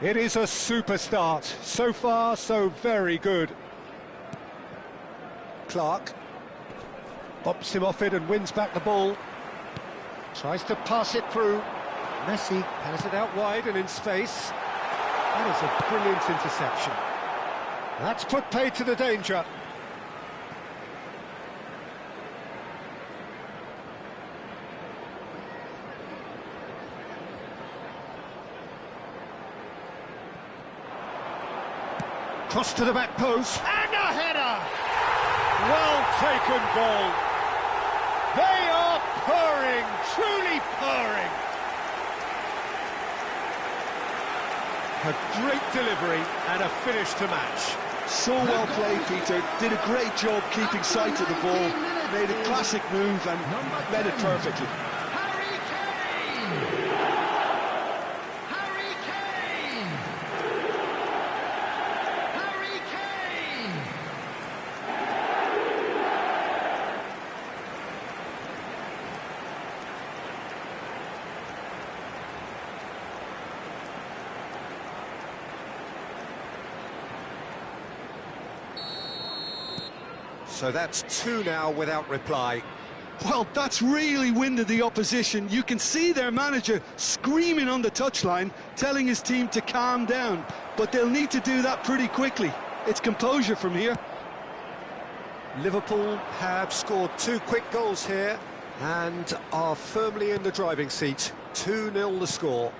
It is a super start. So far, so very good. Clark bumps him off it and wins back the ball. Tries to pass it through. Messi has it out wide and in space. That is a brilliant interception. That's put paid to the danger. Cross to the back post. And a header! Well taken goal. They are purring, truly purring. A great delivery and a finish to match. So well played, Peter. Did a great job keeping sight of the ball. Made a classic move and read it perfectly. Harry Kane! Harry Kane! Harry Kane! So that's two now without reply. Well, that's really winded the opposition. You can see their manager screaming on the touchline, telling his team to calm down. But they'll need to do that pretty quickly. It's composure from here. Liverpool have scored two quick goals here and are firmly in the driving seat. 2-0 the score.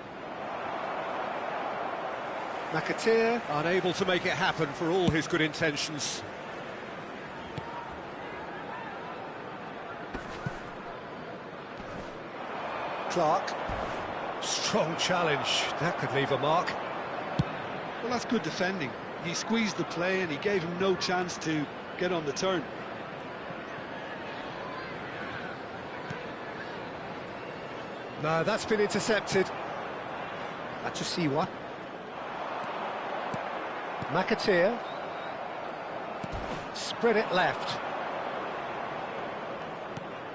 McAteer unable to make it happen for all his good intentions. Clark, strong challenge, that could leave a mark. Well, that's good defending. He squeezed the play and he gave him no chance to get on the turn. No, that's been intercepted. That's Siwa. McAteer. Spread it left.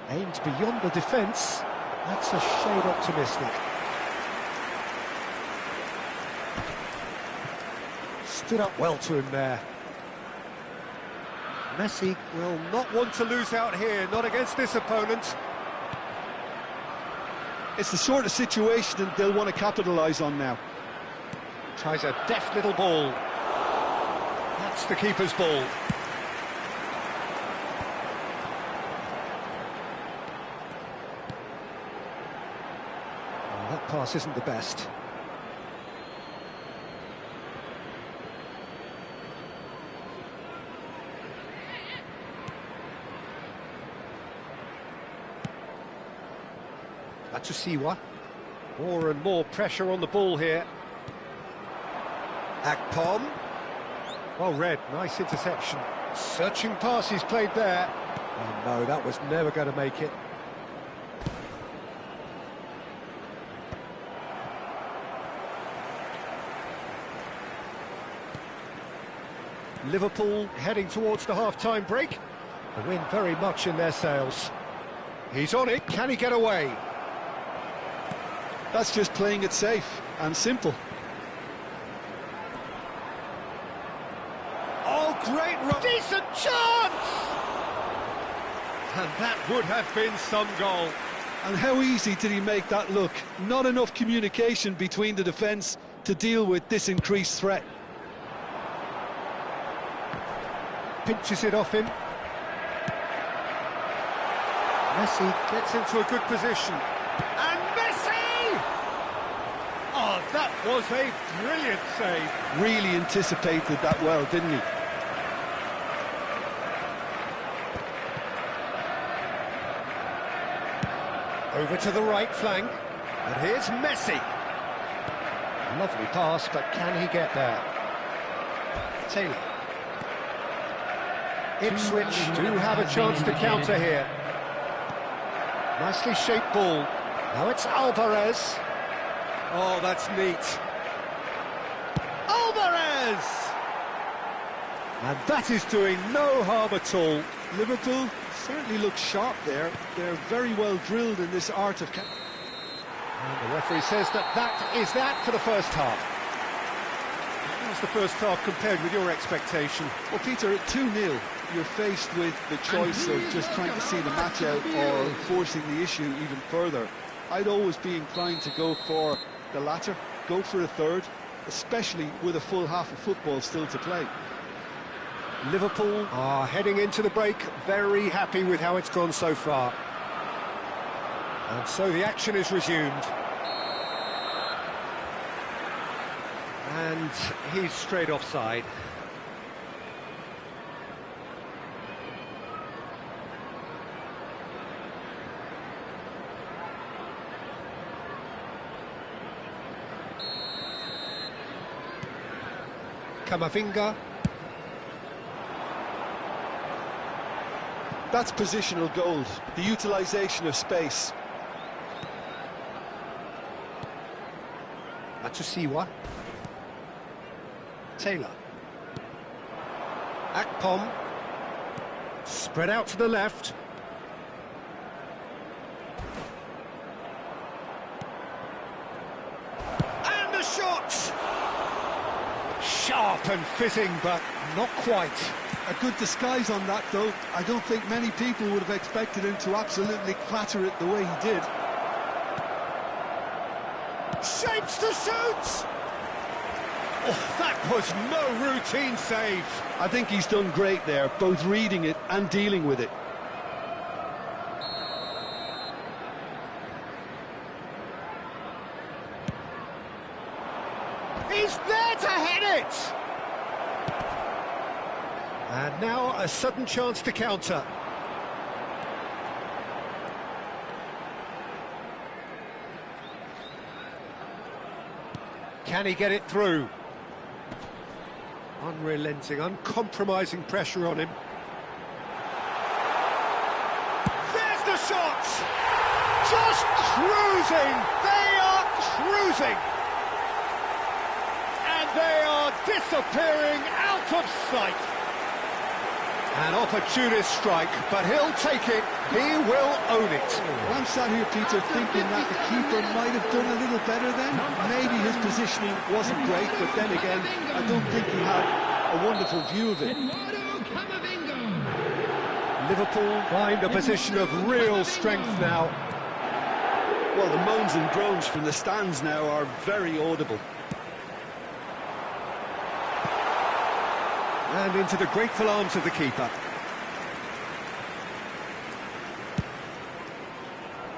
Aimed beyond the defence. That's a shade optimistic. Stood up well to him there. Messi will not want to lose out here, not against this opponent. It's the sort of situation they'll want to capitalise on now. Tries a deft little ball. That's the keeper's ball. That pass isn't the best. That's Siwa. More and more pressure on the ball here. Akpom. Well read, nice interception. Searching pass he's played there. Oh no, that was never going to make it. Liverpool heading towards the half-time break. The win very much in their sails. He's on it, can he get away? That's just playing it safe and simple. Oh, great run! Decent chance! And that would have been some goal. And how easy did he make that look? Not enough communication between the defence to deal with this increased threat. Pinches it off him. Messi gets into a good position. And Messi! Oh, that was a brilliant save. Really anticipated that well, didn't he? Over to the right flank. And here's Messi. Lovely pass, but can he get there? Taylor. Ipswich do have a chance to counter here. Nicely shaped ball. Now it's Alvarez. Oh, that's neat. Alvarez! And that is doing no harm at all. Liverpool certainly look sharp there. They're very well drilled in this art of... And the referee says that is that for the first half. has the first half compared with your expectation? Well, Peter, at 2-0, you're faced with the choice of just trying to see the match out or forcing the issue even further. I'd always be inclined to go for the latter, go for a third, especially with a full half of football still to play. Liverpool are heading into the break, very happy with how it's gone so far. And so the action is resumed. And he's straight offside. Camavinga. That's positional gold, the utilisation of space. Matusiwa. Taylor. Akpom. Spread out to the left. And the shot! Sharp and fitting, but not quite. A good disguise on that, though. I don't think many people would have expected him to absolutely clatter it the way he did. Shapes to shoot! Oh, that was no routine save. I think he's done great there, both reading it and dealing with it. He's there to hit it! And now a sudden chance to counter. Can he get it through? Unrelenting, uncompromising pressure on him. There's the shot! Just cruising! They are cruising! And they are disappearing out of sight. An opportunist strike, but he'll take it. He will own it. Well, I'm sat here, Peter, thinking that the keeper might have done a little better then. Maybe his positioning wasn't great, but then again, I don't think he had a wonderful view of it. Liverpool find a position of real strength now. Well, the moans and groans from the stands now are very audible. And into the grateful arms of the keeper.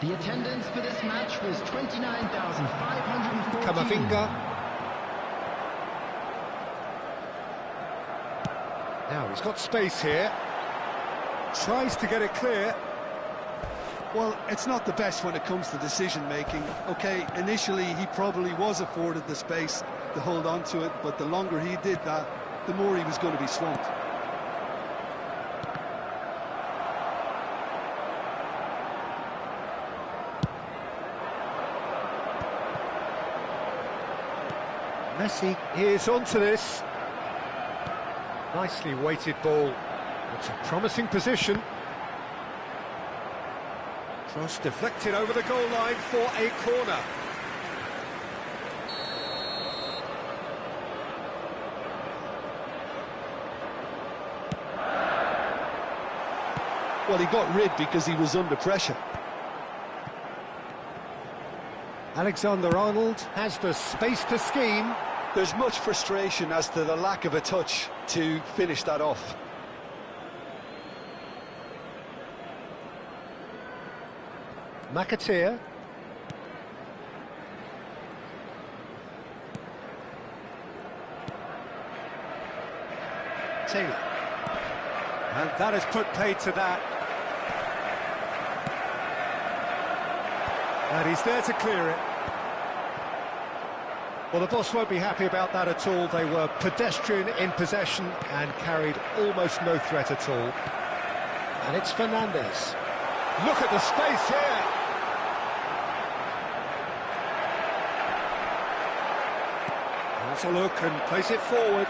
The attendance for this match was 29,514. Camavinga. Now he's got space here. Tries to get it clear. Well, it's not the best when it comes to decision-making. OK, initially he probably was afforded the space to hold on to it, but the longer he did that, the more he was going to be swamped. Messi is onto this. Nicely weighted ball. It's a promising position. Cross deflected over the goal line for a corner. Well, he got rid because he was under pressure. Alexander-Arnold has the space to scheme. There's much frustration as to the lack of a touch to finish that off. McAteer. Taylor. And that has put paid to that. And he's there to clear it. Well, the boss won't be happy about that at all. They were pedestrian in possession and carried almost no threat at all. And it's Fernandes. Look at the space here. Has a look and plays it forward.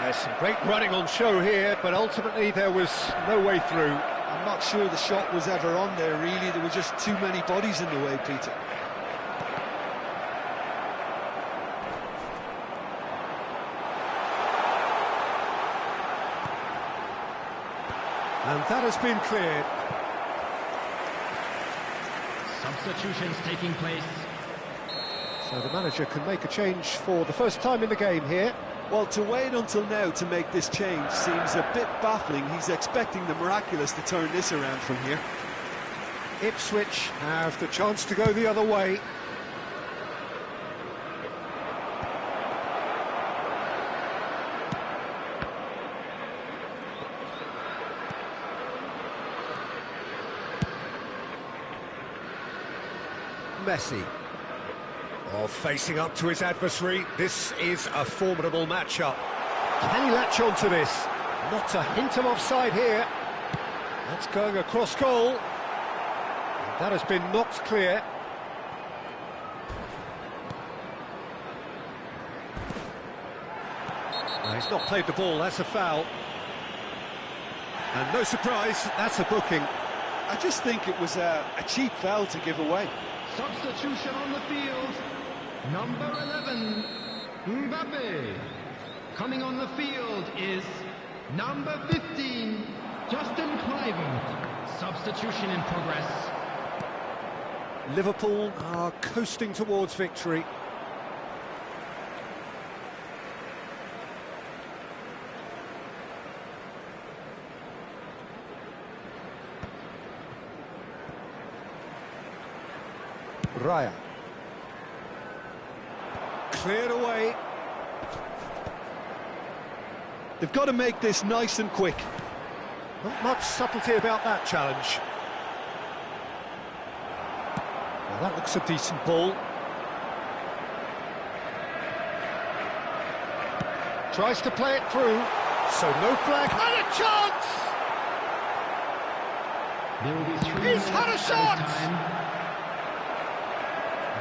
There's some great running on show here, but ultimately there was no way through. I'm not sure the shot was ever on there, really. There were just too many bodies in the way, Peter. And that has been cleared. Substitutions taking place. So the manager can make a change for the first time in the game here. Well, to wait until now to make this change seems a bit baffling. He's expecting the miraculous to turn this around from here. Ipswich have the chance to go the other way. Messi. Oh, facing up to his adversary. This is a formidable matchup. Can he latch on to this? Not a hint of offside here. That's going across goal. That has been knocked clear. No, he's not played the ball, that's a foul. And no surprise, that's a booking. I just think it was a cheap foul to give away. Substitution on the field. Number 11, Mbappe. Coming on the field is number 15, Justin Kluivert. Substitution in progress. Liverpool are coasting towards victory. Raya. Cleared away. They've got to make this nice and quick. Not much subtlety about that challenge. Well, that looks a decent ball. Tries to play it through, so no flag. And a chance! There will be 3 He's had a minutes shot! added time.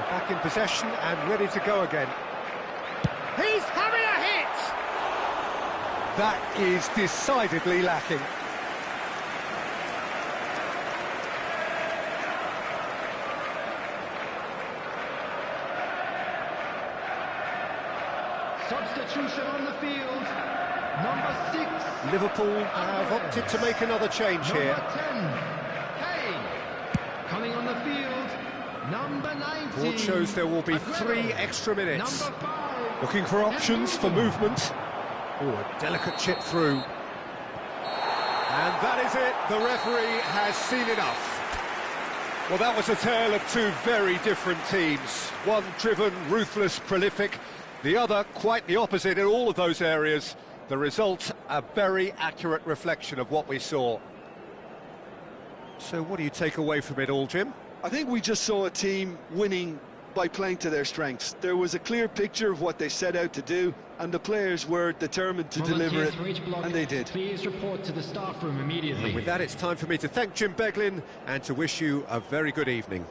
Back in possession and ready to go again. He's having a hit! That is decidedly lacking. Substitution on the field. Number 6. Liverpool have opted to make another change here. Number 10. Kane. Coming on the field. Number 19. Board shows there will be 3 extra minutes. Number 5. Looking for options for movement. Oh, a delicate chip through. And that is it. The referee has seen enough. Well, that was a tale of 2 very different teams. One driven, ruthless, prolific. The other quite the opposite in all of those areas. The result, a very accurate reflection of what we saw. So what do you take away from it all, Jim? I think we just saw a team winning by playing to their strengths. There was a clear picture of what they set out to do, and the players were determined to deliver it, and they did. Please report to the staff room immediately. And with that, it's time for me to thank Jim Beglin and to wish you a very good evening.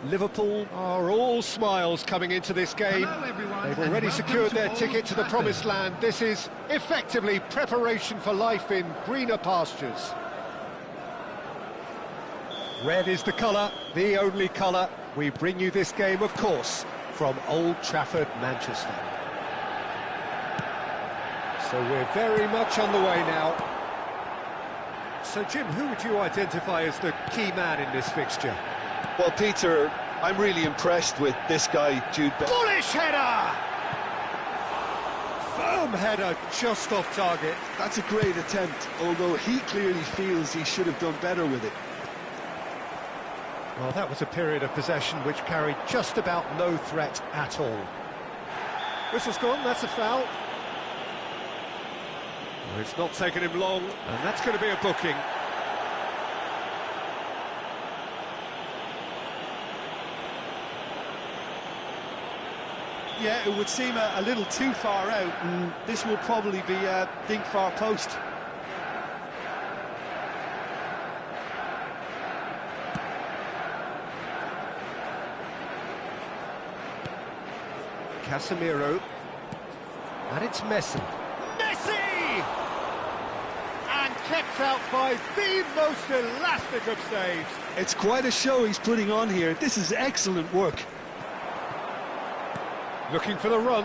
Liverpool are all smiles coming into this game. Hello, everyone, They've and already welcome secured to their Old ticket to the Trafford. promised land. This is effectively preparation for life in greener pastures. Red is the colour, the only colour. We bring you this game, of course, from Old Trafford, Manchester. So we're very much on the way now. So, Jim, who would you identify as the key man in this fixture? Well, Peter, I'm really impressed with this guy, Jude Bellingham. Bullish header! Firm header, just off target. That's a great attempt, although he clearly feels he should have done better with it. Well, that was a period of possession which carried just about no threat at all. Whistle's gone, that's a foul. Well, it's not taken him long, and that's going to be a booking. Yeah, it would seem a little too far out, and this will probably be a think far post. Casemiro, and it's Messi. Messi! And kept out by the most elastic of saves. It's quite a show he's putting on here. This is excellent work. Looking for the run.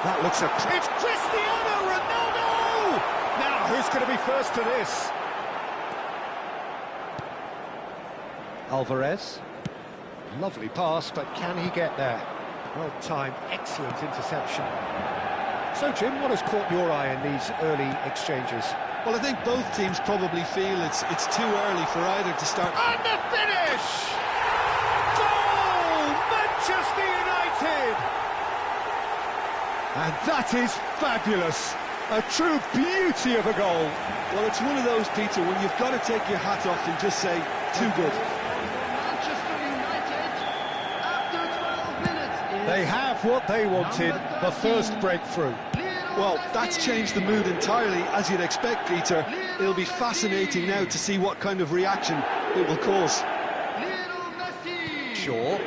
That looks it's Cristiano Ronaldo! Now, who's going to be first to this? Alvarez. Lovely pass, but can he get there? Well timed, excellent interception. So, Jim, what has caught your eye in these early exchanges? Well, I think both teams probably feel it's too early for either to start. And the finish! Goal! Manchester United! And that is fabulous. A true beauty of a goal. Well, it's one of those, Peter, when you've got to take your hat off and just say, too good. Manchester United, after 12 minutes, They have what they wanted, the first breakthrough. Well, that's changed the mood entirely, as you'd expect, Peter. It'll be fascinating now to see what kind of reaction it will cause. Sure.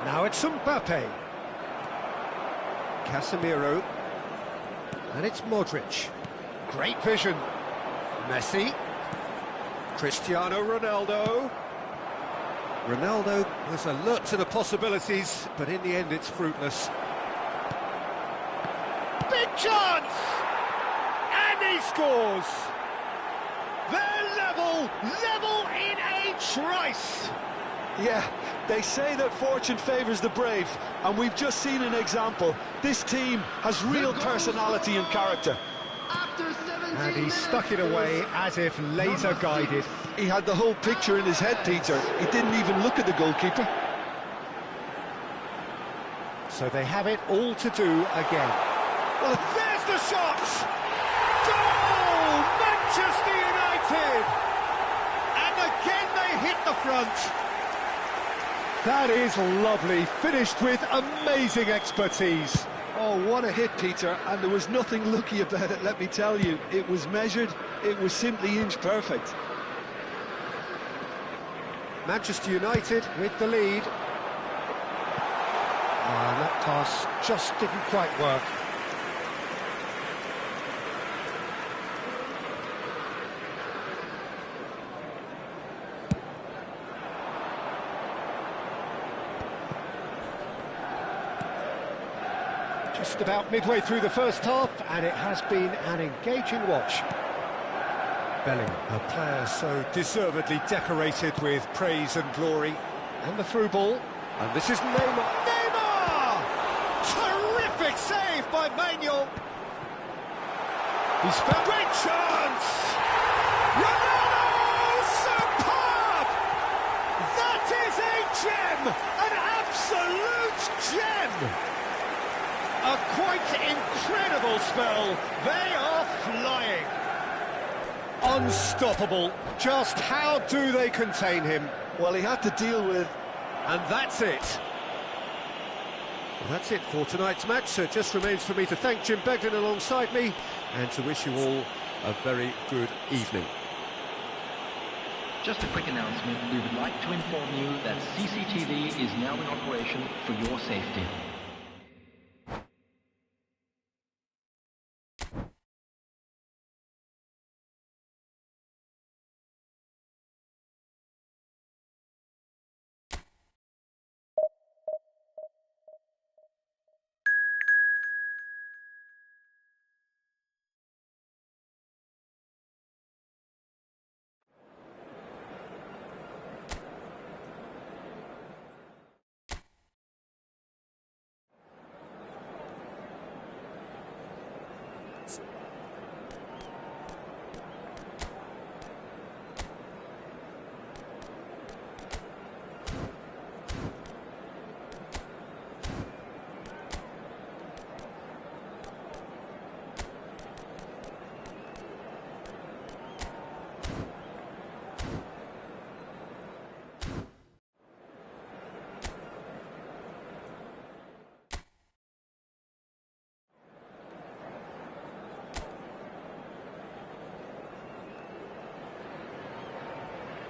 Now it's Mbappe. Casemiro. And it's Modric. Great vision. Messi. Cristiano Ronaldo. Ronaldo was alert to the possibilities, but in the end it's fruitless. Big chance! And he scores! They're level in a trice! Yeah, they say that fortune favours the brave, and we've just seen an example. This team has real personality and character. And he stuck it away as if laser-guided. He had the whole picture in his head, Peter. He didn't even look at the goalkeeper. So they have it all to do again. Well, there's the shot! Goal! Manchester United! And again they hit the front. That is lovely, finished with amazing expertise. Oh, what a hit, Peter, and there was nothing lucky about it, let me tell you. It was measured, it was simply inch perfect. Manchester United with the lead. That pass just didn't quite work. Just about midway through the first half, and it has been an engaging watch. Bellingham, a player so deservedly decorated with praise and glory. And the through ball. And this is Neymar. Neymar! Terrific save by Manuel. He's found great chance! Ronaldo! Superb! That is a gem! An absolute gem! A quite incredible spell. They are flying. Unstoppable. Just how do they contain him? Well, he had to deal with it. And that's it. Well, that's it for tonight's match. So it just remains for me to thank Jim Begden alongside me and to wish you all a very good evening. Just a quick announcement. We would like to inform you that CCTV is now in operation for your safety.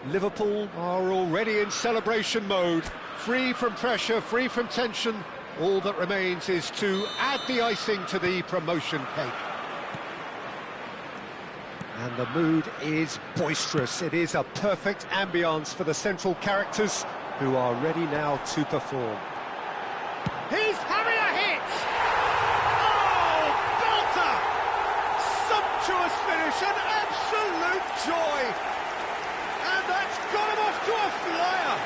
Liverpool are already in celebration mode, free from pressure, free from tension. All that remains is to add the icing to the promotion cake. And the mood is boisterous. It is a perfect ambience for the central characters who are ready now to perform. He's having a hit! Oh, belter! Sumptuous finish, an absolute joy! And that's got him off to a flyer!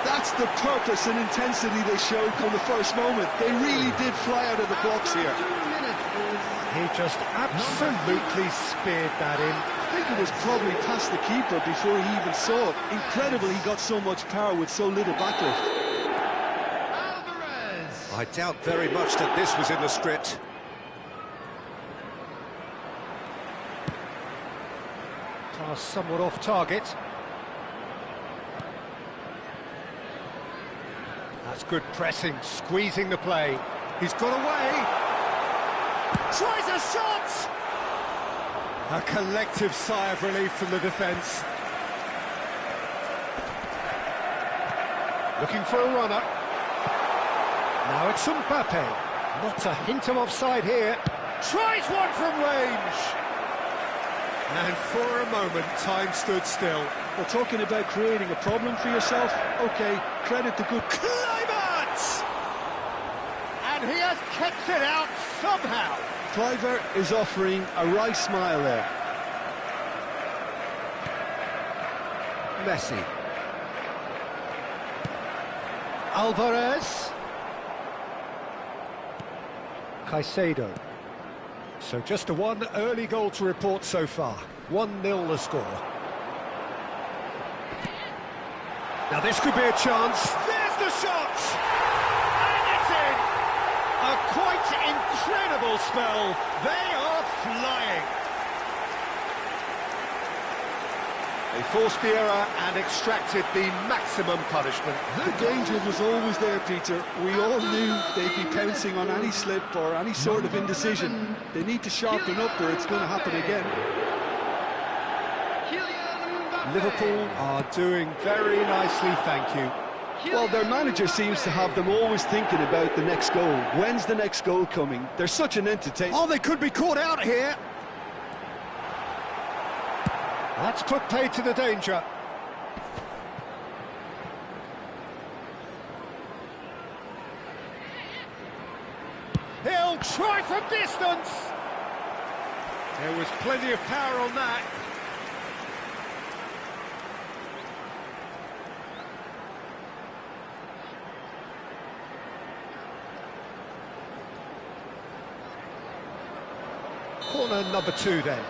That's the purpose and intensity they showed from the first moment. They really did fly out of the blocks here. He just absolutely speared that in. I think it was probably past the keeper before he even saw it. Incredible he got so much power with so little backlift. I doubt very much that this was in the script. Pass somewhat off target. That's good pressing, squeezing the play. He's got away. Tries a shot! A collective sigh of relief from the defence. Looking for a runner. Now it's Mbappe. Not a hint of offside here. Tries one from range. And for a moment, time stood still. Well, talking about creating a problem for yourself, okay, credit to good... Kluivert! And he has kept it out somehow. Kluivert is offering a right smile there. Messi. Alvarez. Caicedo. So just a one early goal to report so far. 1-0 the score. Now this could be a chance. There's the shot! And it's in! A quite incredible spell. They are flying. They forced the error and extracted the maximum punishment. The danger was always there, Peter. We all knew they'd be pouncing on any slip or any sort of indecision. They need to sharpen up or it's going to happen again. Liverpool are doing very nicely, thank you. Well, their manager seems to have them always thinking about the next goal. When's the next goal coming? They're such an entertainment. Oh, they could be caught out here. That's put paid to the danger. He'll try from distance. There was plenty of power on that. Corner number 2 then.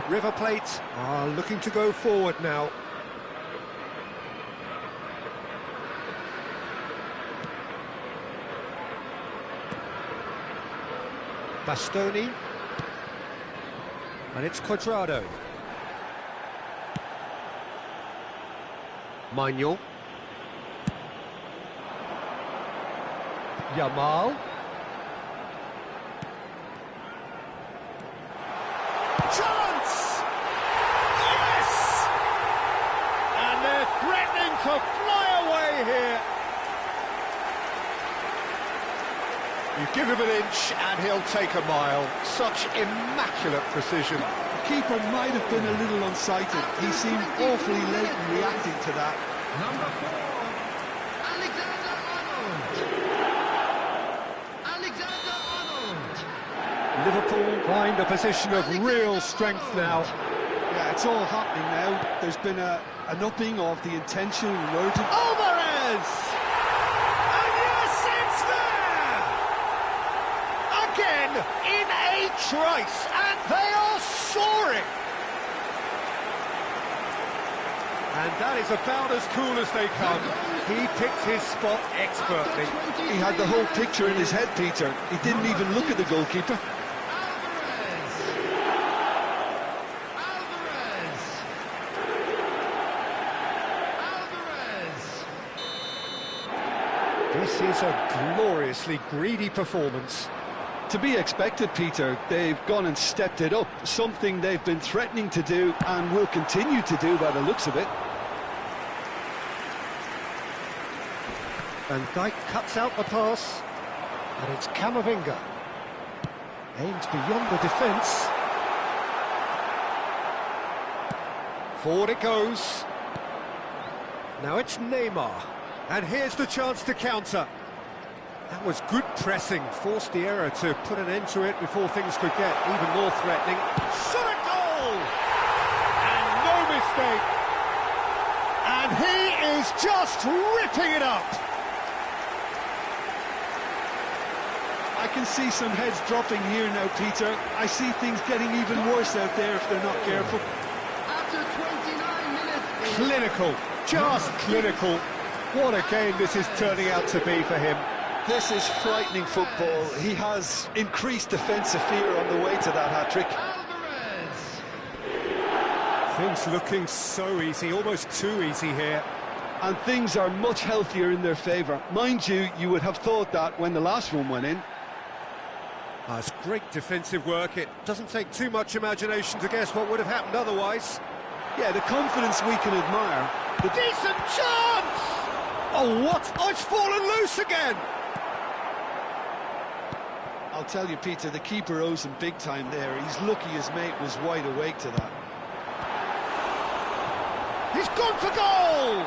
River Plate are looking to go forward now. Bastoni. And it's Cuadrado. Maignan. Yamal. Chance! Yes! And they're threatening to fly away here. You give him an inch and he'll take a mile. Such immaculate precision. The keeper might have been a little unsighted. He seemed awfully late in reacting to that. Number 4, Alexander Arnold. Liverpool find a position of real strength now. Yeah, it's all happening now. There's been an upping of the intention and urgency. Alvarez! And yes, it's there! Again, in a trice, and they are soaring! And that is about as cool as they come. He picked his spot expertly. He had the whole picture in his head, Peter. He didn't even look at the goalkeeper. This is a gloriously greedy performance. To be expected, Peter. They've gone and stepped it up, something they've been threatening to do and will continue to do by the looks of it. Van Dijk cuts out the pass, and it's Camavinga. Aims beyond the defence. Forward it goes. Now it's Neymar, and here's the chance to counter. That was good pressing, forced the error to put an end to it before things could get even more threatening. Shot a goal! And no mistake. And he is just ripping it up. I can see some heads dropping here now, Peter. I see things getting even worse out there if they're not careful. After 29 minutes... Clinical, just clinical. What a game this is turning out to be for him. This is frightening football. He has increased defensive fear on the way to that hat-trick. Things looking so easy, almost too easy here. And things are much healthier in their favour. Mind you, you would have thought that when the last one went in. It's great defensive work. It doesn't take too much imagination to guess what would have happened otherwise. Yeah, the confidence we can admire. The decent chance! Oh, what? Oh, it's fallen loose again! I'll tell you, Peter, the keeper owes him big time there. He's lucky his mate was wide awake to that. He's gone for goal!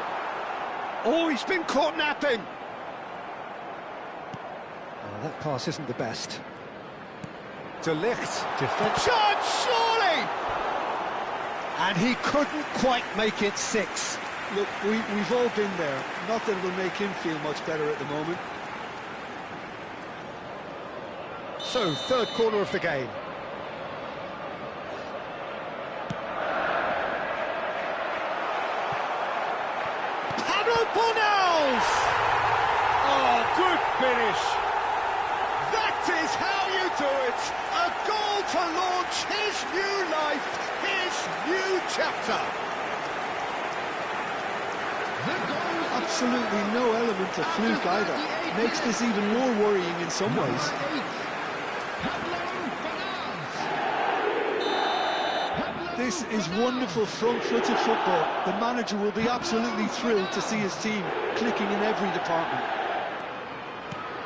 Oh, he's been caught napping. Oh, that pass isn't the best. De Ligt, defence. Chance, surely! And he couldn't quite make it 6. Look, we've all been there. Not that it'll make him feel much better at the moment. So, third corner of the game. Fornals! Oh, good finish. That is how you do it. A goal to launch his new life, his new chapter. Absolutely no element of fluke either. Makes this even more worrying in some ways. This is wonderful front-footed football. The manager will be absolutely thrilled to see his team clicking in every department.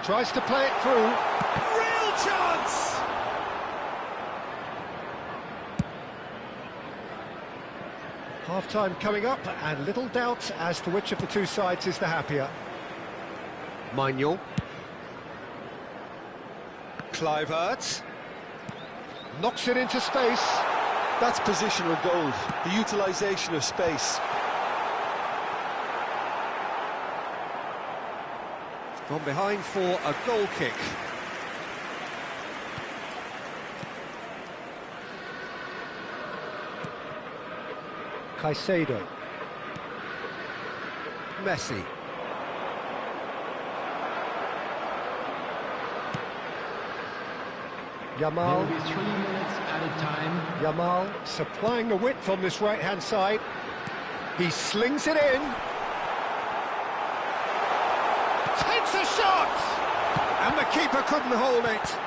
Tries to play it through. Real chance! Half-time coming up, and little doubt as to which of the two sides is the happier. Manuel. Kluivert. Knocks it into space. That's positional gold, the utilisation of space. From behind for a goal kick. Caicedo. Messi. Yamal. There will be 3 minutes added time. Yamal supplying the width on this right-hand side. He slings it in. Takes a shot! And the keeper couldn't hold it.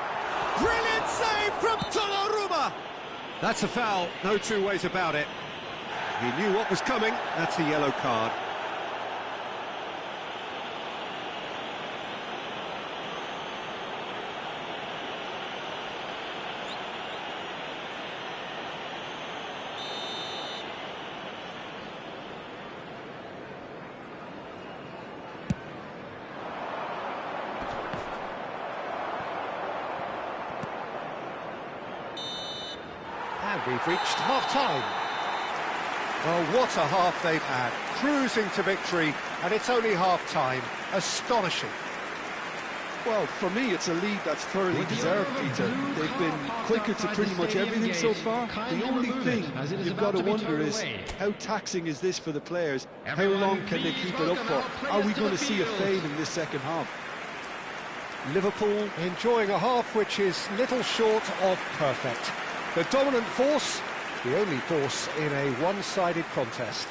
Brilliant save from Donnarumma. That's a foul, no two ways about it. He knew what was coming, that's a yellow card. And we've reached half-time. Oh, what a half they've had. Cruising to victory, and it's only half-time. Astonishing. Well, for me, it's a lead that's thoroughly deserved, Peter. They've been quicker to pretty much everything so far. The only thing you've got to wonder is, how taxing is this for the players? How long can they keep it up for? Are we going to see a fade in this second half? Liverpool enjoying a half which is little short of perfect. The dominant force, the only force in a one-sided contest.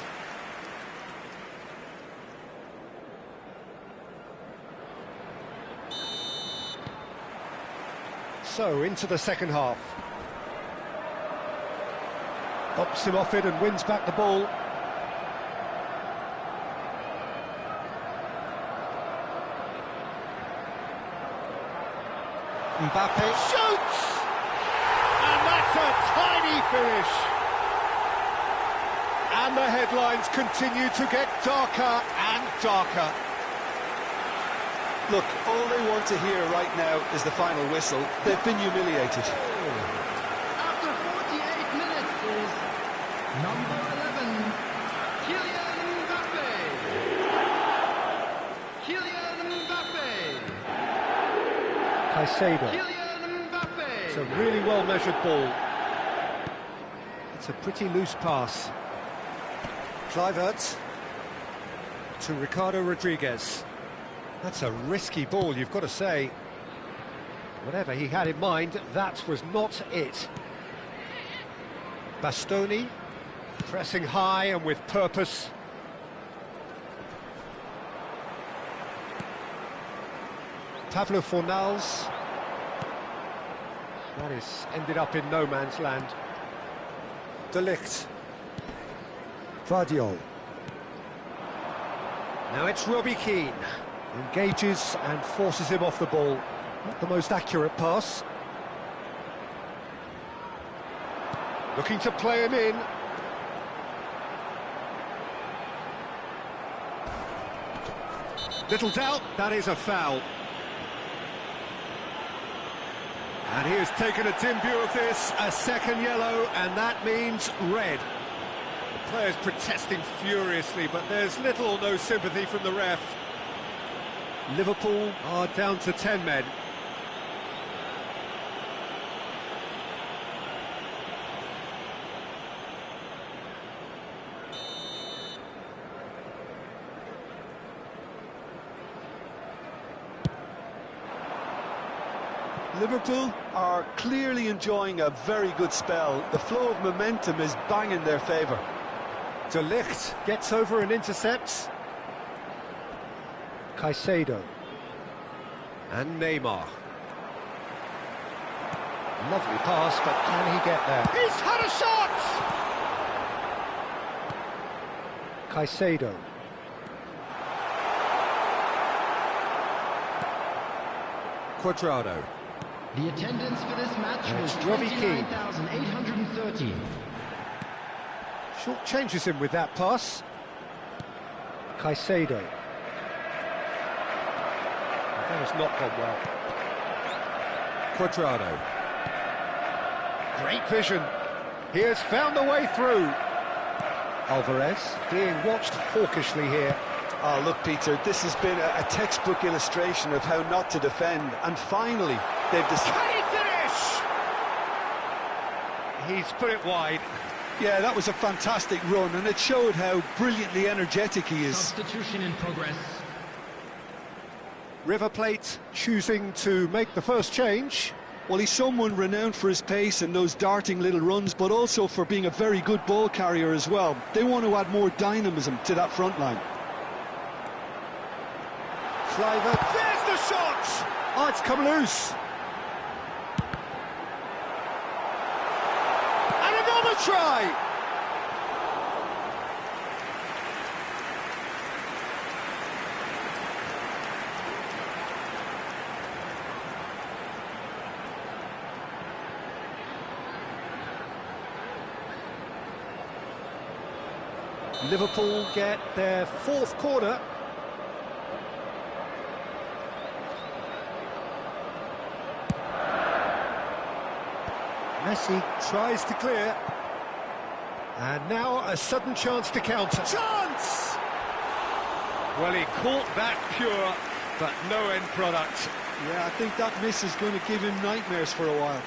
So, into the second half. Bops him off it and wins back the ball. Mbappe shoots! And that's a tiny finish. And the headlines continue to get darker and darker. Look, all they want to hear right now is the final whistle. They've been humiliated. After 48 minutes is number 11, Kylian Mbappe. Kylian Mbappe. Caicedo. Kylian Mbappe. It's a really well-measured ball. It's a pretty loose pass. Kluivert to Ricardo Rodriguez. That's a risky ball, you've got to say. Whatever he had in mind, that was not it. Bastoni, pressing high and with purpose. Pablo Fornals. That is ended up in no man's land. De Ligt. Vardiol. Now it's Robbie Keane. Engages and forces him off the ball. Not the most accurate pass. Looking to play him in. Little doubt, that is a foul. And he has taken a dim view of this, a second yellow, and that means red. The players protesting furiously, but there's little or no sympathy from the ref. Liverpool are down to 10 men. Liverpool are clearly enjoying a very good spell. The flow of momentum is bang in their favour. De Ligt gets over and intercepts. Caicedo. And Neymar. Lovely pass, but can he get there? He's had a shot! Caicedo. Cuadrado. The attendance for this match was Robbie Keane. 29,813. Short changes him with that pass. Caicedo. That has not gone well. Cuadrado. Great vision. He has found a way through. Alvarez being watched hawkishly here. Oh, look, Peter, this has been a textbook illustration of how not to defend. And finally, they've decided... Can he finish? He's put it wide. Yeah, that was a fantastic run, and it showed how brilliantly energetic he is. Substitution in progress. River Plate choosing to make the first change. Well, he's someone renowned for his pace and those darting little runs, but also for being a very good ball carrier as well. They want to add more dynamism to that front line. Kluivert, there's the shot! Oh, it's come loose. And another try! Liverpool get their fourth corner. Messi tries to clear. And now a sudden chance to counter. Chance! Well, he caught that pure, but no end product. Yeah, I think that miss is going to give him nightmares for a while.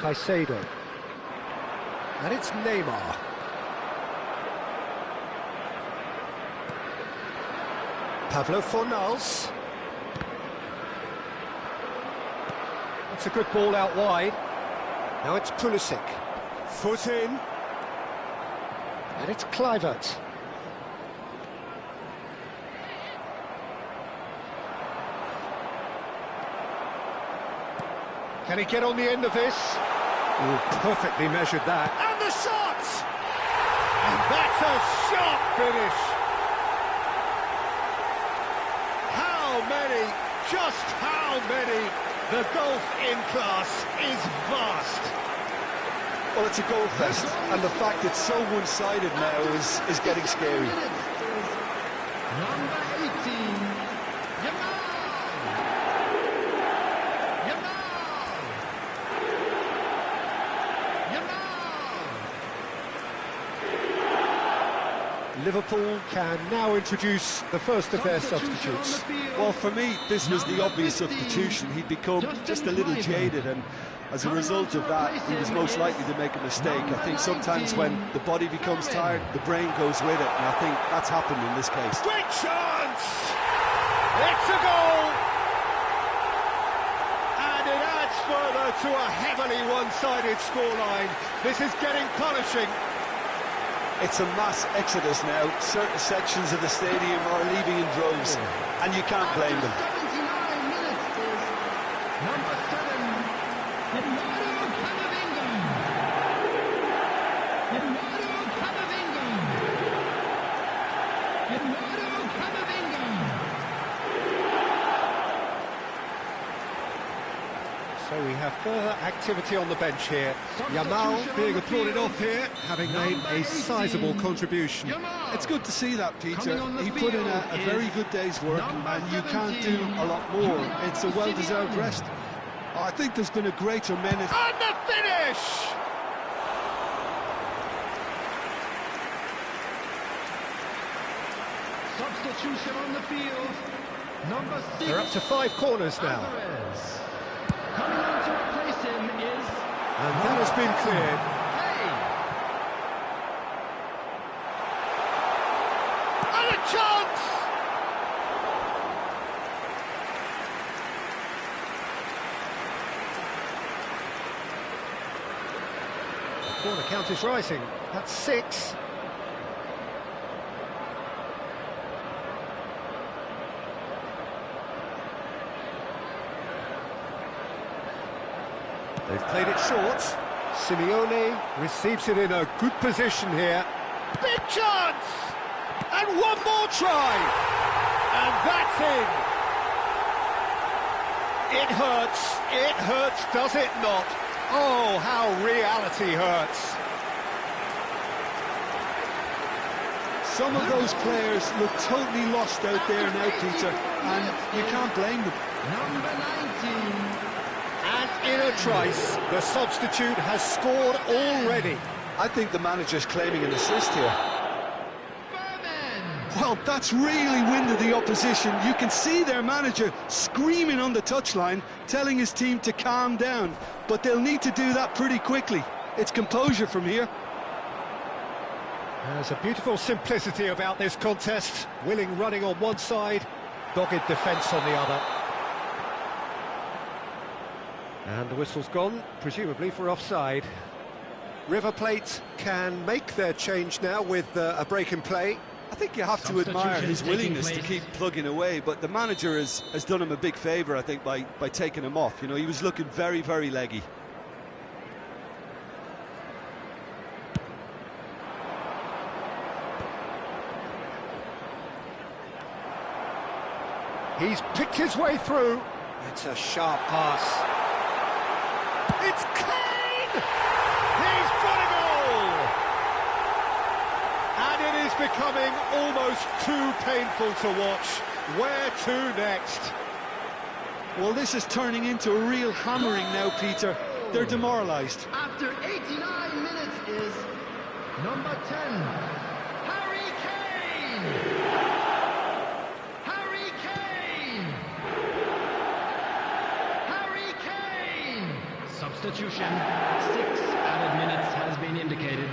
Caicedo. And it's Neymar. Pablo Fornals. That's a good ball out wide. Now it's Pulisic. Foot in. And it's Kluivert. Can he get on the end of this? Oh, perfectly measured that. And the shot! And that's a sharp finish. How many? Just how many? The golf in class is vast. Well, it's a goal fest, and the fact it's so one-sided now is getting scary. Number 18, Yamal! Liverpool can now introduce the first of their substitutes. Well, for me, this was the obvious substitution. He'd become just a little jaded, and as a result of that, he was most likely to make a mistake. I think sometimes when the body becomes tired, the brain goes with it, and I think that's happened in this case. Great chance! It's a goal! And it adds further to a heavily one-sided scoreline. This is getting punishing. It's a mass exodus now. Certain sections of the stadium are leaving in droves, and you can't blame them. 79 minutes is number 7, Eduardo Camavinga. Eduardo Camavinga. Eduardo Camavinga. So we have further activity on the bench here. Yamal being applauded off here, having made a sizable contribution. It's good to see that, Peter. He put in a very good day's work, and you can't do a lot more. It's a well-deserved rest. I think there's been a greater menace. And the finish! Substitution on the field. Number 6. They're up to 5 corners now. Alvarez. Coming on to replace him is... And that has been cleared. And a chance! The corner count is rising. That's 6. They've played it short. Simeone receives it in a good position here. Big chance! And one more try! And that's in. It hurts, does it not? Oh, how reality hurts. Some of those players look totally lost out there now, Peter, and you can't blame them. Number 19. And in a trice, the substitute has scored already. I think the manager's claiming an assist here. Well, that's really winded the opposition. You can see their manager screaming on the touchline, telling his team to calm down. But they'll need to do that pretty quickly. It's composure from here. There's a beautiful simplicity about this contest. Willing running on one side, dogged defence on the other. And the whistle's gone, presumably for offside. River Plate can make their change now with a break in play. I think you have to admire his willingness to keep plugging away, but the manager has done him a big favour, I think, by taking him off. You know, he was looking very, very leggy. He's picked his way through. It's a sharp pass. It's Kane! He's got a goal! And it is becoming almost too painful to watch. Where to next? Well, this is turning into a real hammering now, Peter. They're demoralised. After 89 minutes is number 10, Harry Kane! Harry Kane! Harry Kane! Substitution, 6 added minutes has been indicated.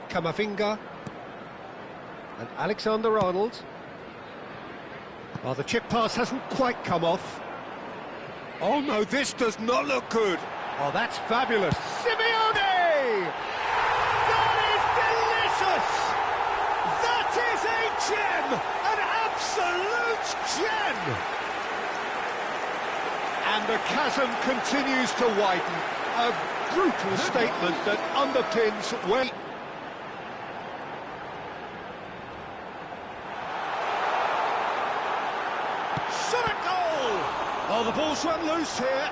Kamavinga and Alexander-Arnold. Well, the chip pass hasn't quite come off. Oh no, this does not look good. Oh, that's fabulous. Simeone! That is delicious! That is a gem! An absolute gem! And the chasm continues to widen. A brutal statement that underpins where... Shot a goal! Oh, the ball's run loose here.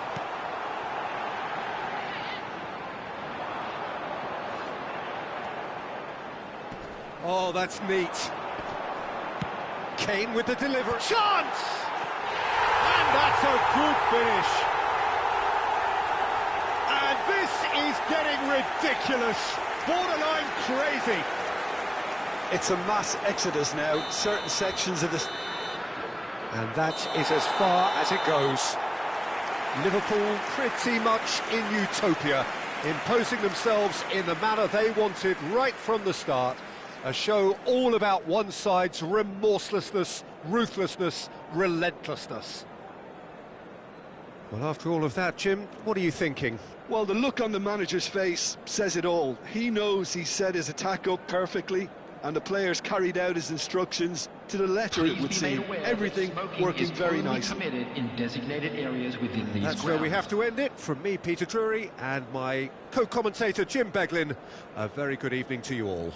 Oh, that's neat. Kane with the delivery. Chance! And that's a good finish. And this is getting ridiculous. Borderline crazy. It's a mass exodus now. Certain sections of this... And that is as far as it goes. Liverpool pretty much in utopia, imposing themselves in the manner they wanted right from the start. A show all about one side's remorselessness, ruthlessness, relentlessness. Well, after all of that, Jim, what are you thinking? Well, the look on the manager's face says it all. He knows he set his attack up perfectly, and the players carried out his instructions to the letter, it would seem. Everything working very nicely. Permitted in designated areas within these That's where we have to end it. From me, Peter Drury, and my co-commentator, Jim Beglin, a very good evening to you all.